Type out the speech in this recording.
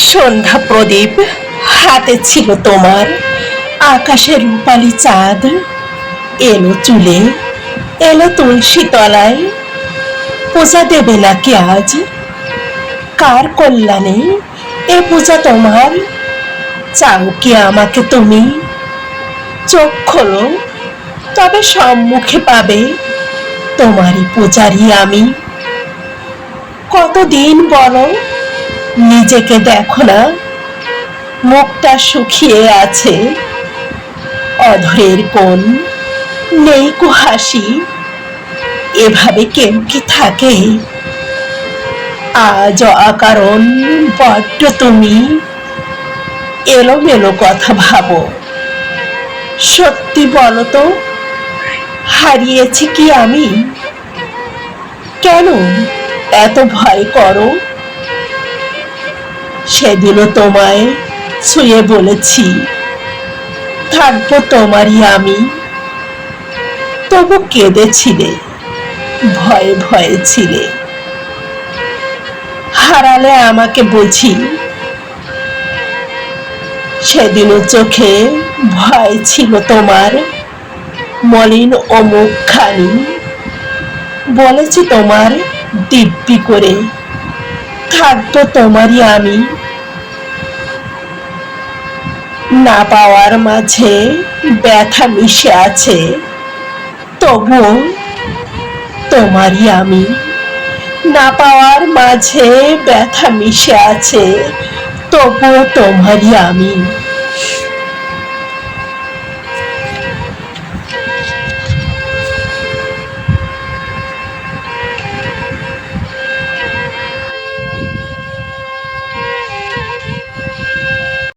সন্ধ্যা প্রদীপ হাতে ছিল তোমার, আকাশের রূপালী চাঁদ এলো চুলে, এলো তুলসী তলায়। পূজা দেবে নাকি আজ? কার কল্যাণে এ পূজা তোমার? চাও কি আমাকে তুমি? চোখ খোলো, তবে সম্মুখে পাবে তোমারই পূজারি আমি। কতদিন বলো, নিজেকে দেখো না, মুখটা শুকিয়ে আছে, অধরের কোণ, নেই কো হাসি। এভাবে কেউ কি থাকে? আজ অকারণ বড্ড তুমি এলোমেলো কথা ভাবো। সত্যি বলো তো, হারিয়েছি কি আমি? কেন এত ভয় করো? সেদিনও তোমায় ছুঁয়ে বলেছি, থাকবো তোমারই আমি। তবু কেঁদেছিলে, ভয়ে ভয়ে ছিলে। হারালে আমাকে বুঝি? সেদিনও চোখে ভয় ছিল তোমার, মলিন ও মুখখানি। বলেছি তোমার দিব্যি করে, থাকবো তোমারই আমি। না পাওয়ার মাঝে ব্যথা মিশে আছে, তবুও তোমারই আমি। না পাওয়ার মাঝে ব্যথা মিশে আছে, তবুও তোমারই আমি।